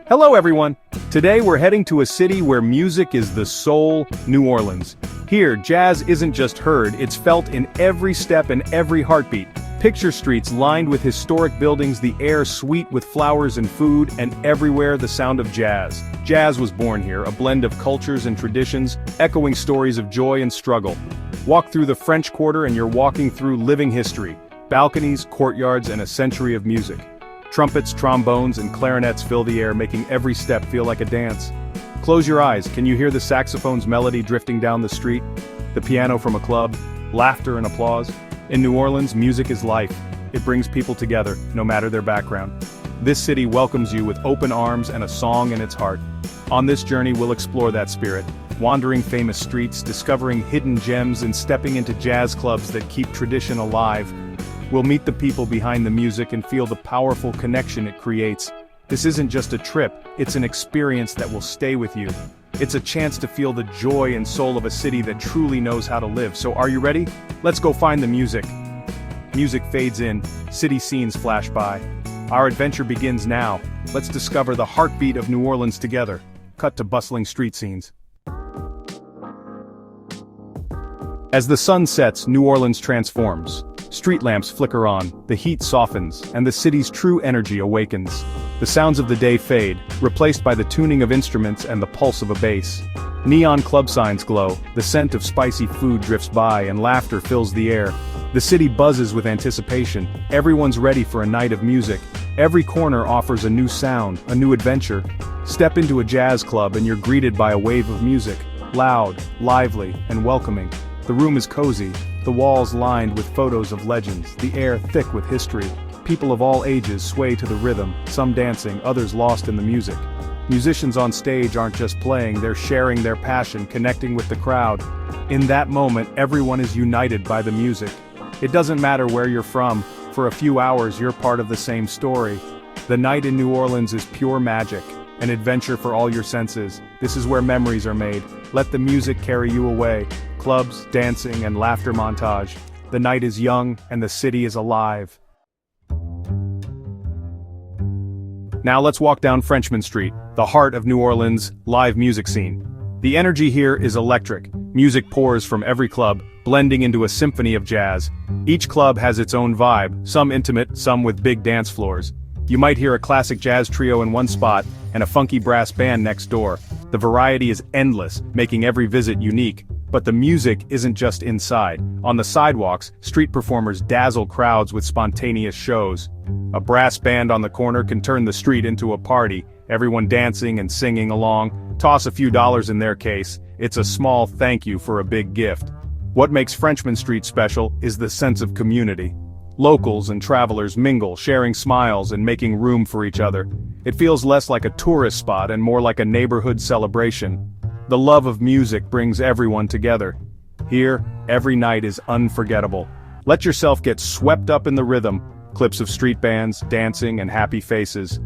Hello everyone! Today we're heading to a city where music is the soul, New Orleans. Here, jazz isn't just heard, it's felt in every step and every heartbeat. Picture streets lined with historic buildings, the air sweet with flowers and food, and everywhere the sound of jazz. Jazz was born here, a blend of cultures and traditions, echoing stories of joy and struggle. Walk through the French Quarter and you're walking through living history. Balconies, courtyards, and a century of music. Trumpets, trombones, and clarinets fill the air, making every step feel like a dance. Close your eyes, can you hear the saxophone's melody drifting down the street? The piano from a club? Laughter and applause? In New Orleans, music is life. It brings people together, no matter their background. This city welcomes you with open arms and a song in its heart. On this journey we'll explore that spirit, wandering famous streets, discovering hidden gems, and stepping into jazz clubs that keep tradition alive. We'll meet the people behind the music and feel the powerful connection it creates. This isn't just a trip, it's an experience that will stay with you. It's a chance to feel the joy and soul of a city that truly knows how to live. So are you ready? Let's go find the music. Music fades in, city scenes flash by. Our adventure begins now. Let's discover the heartbeat of New Orleans together. Cut to bustling street scenes. As the sun sets, New Orleans transforms. Street lamps flicker on, the heat softens, and the city's true energy awakens. The sounds of the day fade, replaced by the tuning of instruments and the pulse of a bass. Neon club signs glow, the scent of spicy food drifts by, and laughter fills the air. The city buzzes with anticipation, everyone's ready for a night of music. Every corner offers a new sound, a new adventure. Step into a jazz club and you're greeted by a wave of music, loud, lively, and welcoming. The room is cozy, the walls lined with photos of legends, the air thick with history. People of all ages sway to the rhythm, some dancing, others lost in the music. Musicians on stage aren't just playing, they're sharing their passion, connecting with the crowd. In that moment, everyone is united by the music. It doesn't matter where you're from, for a few hours you're part of the same story. The night in New Orleans is pure magic, an adventure for all your senses. This is where memories are made. Let the music carry you away. Clubs, dancing, and laughter montage. The night is young, and the city is alive. Now let's walk down Frenchmen Street, the heart of New Orleans' live music scene. The energy here is electric. Music pours from every club, blending into a symphony of jazz. Each club has its own vibe, some intimate, some with big dance floors. You might hear a classic jazz trio in one spot, and a funky brass band next door. The variety is endless, making every visit unique. But the music isn't just inside. On the sidewalks, street performers dazzle crowds with spontaneous shows. A brass band on the corner can turn the street into a party, everyone dancing and singing along. Toss a few dollars in their case, it's a small thank you for a big gift. What makes Frenchmen Street special is the sense of community. Locals and travelers mingle, sharing smiles and making room for each other. It feels less like a tourist spot and more like a neighborhood celebration. The love of music brings everyone together. Here, every night is unforgettable. Let yourself get swept up in the rhythm, clips of street bands, dancing, and happy faces.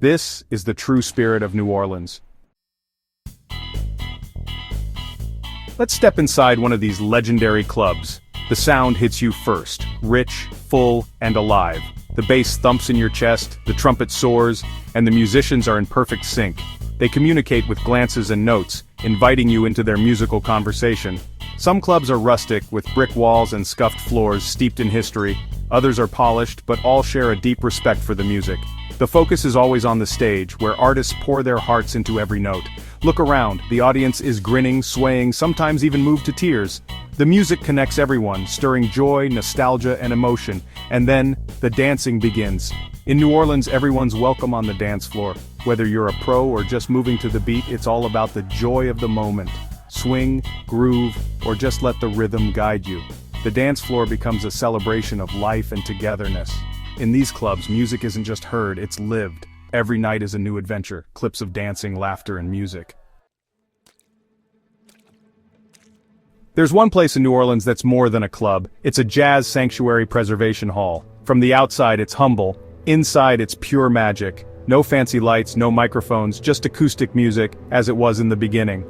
This is the true spirit of New Orleans. Let's step inside one of these legendary clubs. The sound hits you first, rich, full, and alive. The bass thumps in your chest, the trumpet soars, and the musicians are in perfect sync. They communicate with glances and notes, inviting you into their musical conversation. Some clubs are rustic, with brick walls and scuffed floors steeped in history. Others are polished, but all share a deep respect for the music. The focus is always on the stage, where artists pour their hearts into every note. Look around, the audience is grinning, swaying, sometimes even moved to tears. The music connects everyone, stirring joy, nostalgia, and emotion. And then, the dancing begins. In New Orleans, everyone's welcome on the dance floor. Whether you're a pro or just moving to the beat, it's all about the joy of the moment. Swing, groove, or just let the rhythm guide you. The dance floor becomes a celebration of life and togetherness. In these clubs, music isn't just heard, it's lived. Every night is a new adventure, clips of dancing, laughter, and music. There's one place in New Orleans that's more than a club. It's a jazz sanctuary preservation hall. From the outside, it's humble. Inside, it's pure magic. No fancy lights, no microphones, just acoustic music, as it was in the beginning.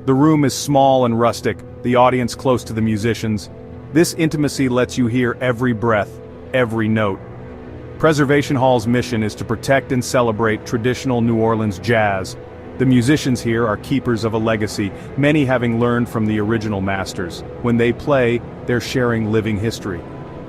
The room is small and rustic, the audience close to the musicians. This intimacy lets you hear every breath, every note. Preservation Hall's mission is to protect and celebrate traditional New Orleans jazz. The musicians here are keepers of a legacy, many having learned from the original masters. When they play, they're sharing living history.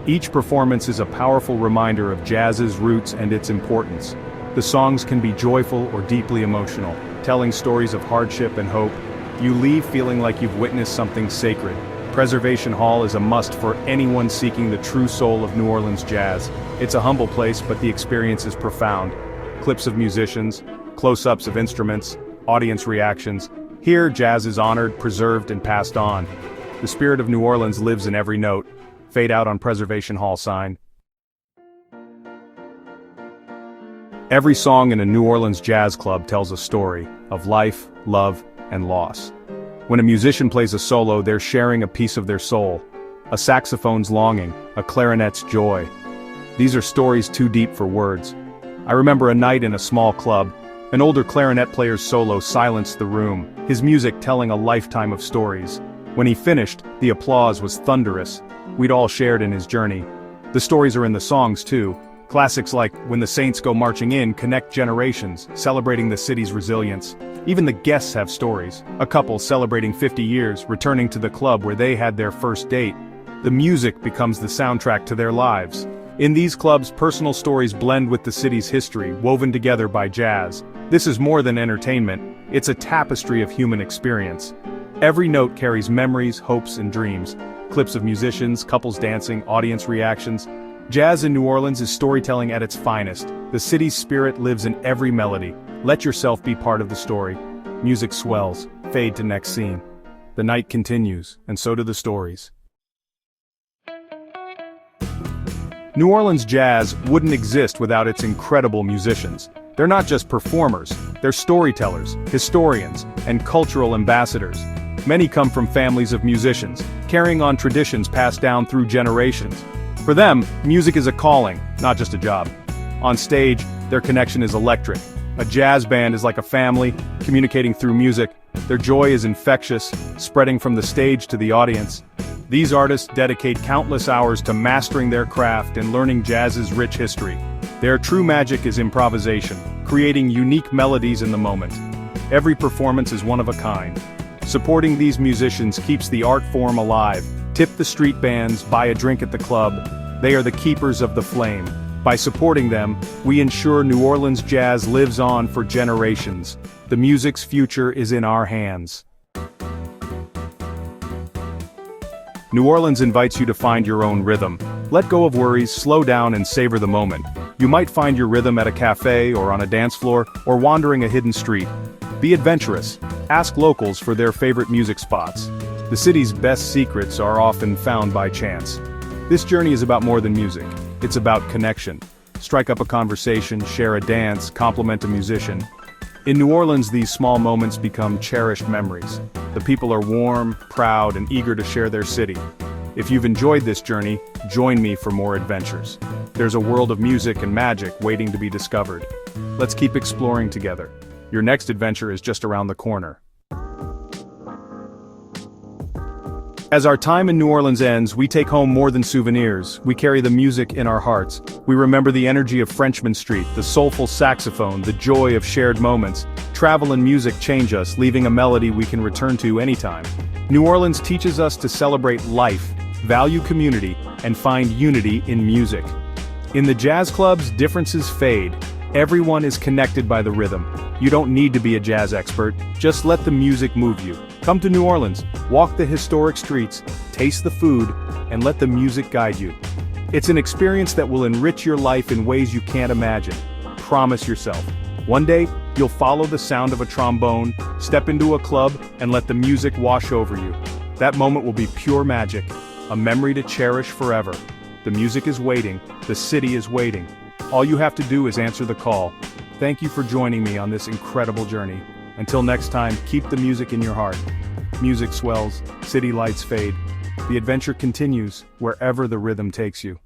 Each performance is a powerful reminder of jazz's roots and its importance. The songs can be joyful or deeply emotional, telling stories of hardship and hope. You leave feeling like you've witnessed something sacred. Preservation Hall is a must for anyone seeking the true soul of New Orleans jazz. It's a humble place, but the experience is profound. Clips of musicians, close-ups of instruments, audience reactions. Here, jazz is honored, preserved, and passed on. The spirit of New Orleans lives in every note. Fade out on Preservation Hall sign. Every song in a New Orleans jazz club tells a story of life, love, and loss. When a musician plays a solo, they're sharing a piece of their soul. A saxophone's longing, a clarinet's joy. These are stories too deep for words. I remember a night in a small club. An older clarinet player's solo silenced the room, his music telling a lifetime of stories. When he finished, the applause was thunderous. We'd all shared in his journey. The stories are in the songs too. Classics like When the Saints Go Marching In connect generations, celebrating the city's resilience. Even the guests have stories. A couple celebrating 50 years, returning to the club where they had their first date. The music becomes the soundtrack to their lives. In these clubs, personal stories blend with the city's history, woven together by jazz. This is more than entertainment, it's a tapestry of human experience. Every note carries memories, hopes, and dreams. Clips of musicians, couples dancing, audience reactions. Jazz in New Orleans is storytelling at its finest. The city's spirit lives in every melody. Let yourself be part of the story. Music swells, fade to next scene. The night continues, and so do the stories. New Orleans jazz wouldn't exist without its incredible musicians. They're not just performers, they're storytellers, historians, and cultural ambassadors. Many come from families of musicians, carrying on traditions passed down through generations. For them, music is a calling, not just a job. On stage, their connection is electric. A jazz band is like a family, communicating through music. Their joy is infectious, spreading from the stage to the audience. These artists dedicate countless hours to mastering their craft and learning jazz's rich history. Their true magic is improvisation, creating unique melodies in the moment. Every performance is one of a kind. Supporting these musicians keeps the art form alive. Tip the street bands, buy a drink at the club. They are the keepers of the flame. By supporting them, we ensure New Orleans jazz lives on for generations. The music's future is in our hands. New Orleans invites you to find your own rhythm. Let go of worries, slow down, and savor the moment. You might find your rhythm at a cafe or on a dance floor or wandering a hidden street. Be adventurous. Ask locals for their favorite music spots. The city's best secrets are often found by chance. This journey is about more than music. It's about connection. Strike up a conversation, share a dance, compliment a musician. In New Orleans, these small moments become cherished memories. The people are warm, proud, and eager to share their city. If you've enjoyed this journey, join me for more adventures. There's a world of music and magic waiting to be discovered. Let's keep exploring together. Your next adventure is just around the corner. As our time in New Orleans ends, we take home more than souvenirs. We carry the music in our hearts. We remember the energy of Frenchman Street, the soulful saxophone, the joy of shared moments. Travel and music change us, leaving a melody we can return to anytime. New Orleans teaches us to celebrate life, value community, and find unity in music. In the jazz clubs, differences fade. Everyone is connected by the rhythm. You don't need to be a jazz expert, just let the music move you. Come to New Orleans, walk the historic streets, taste the food, and let the music guide you. It's an experience that will enrich your life in ways you can't imagine. Promise yourself. One day, you'll follow the sound of a trombone, step into a club, and let the music wash over you. That moment will be pure magic, a memory to cherish forever. The music is waiting, the city is waiting. All you have to do is answer the call. Thank you for joining me on this incredible journey. Until next time, keep the music in your heart. Music swells, city lights fade. The adventure continues wherever the rhythm takes you.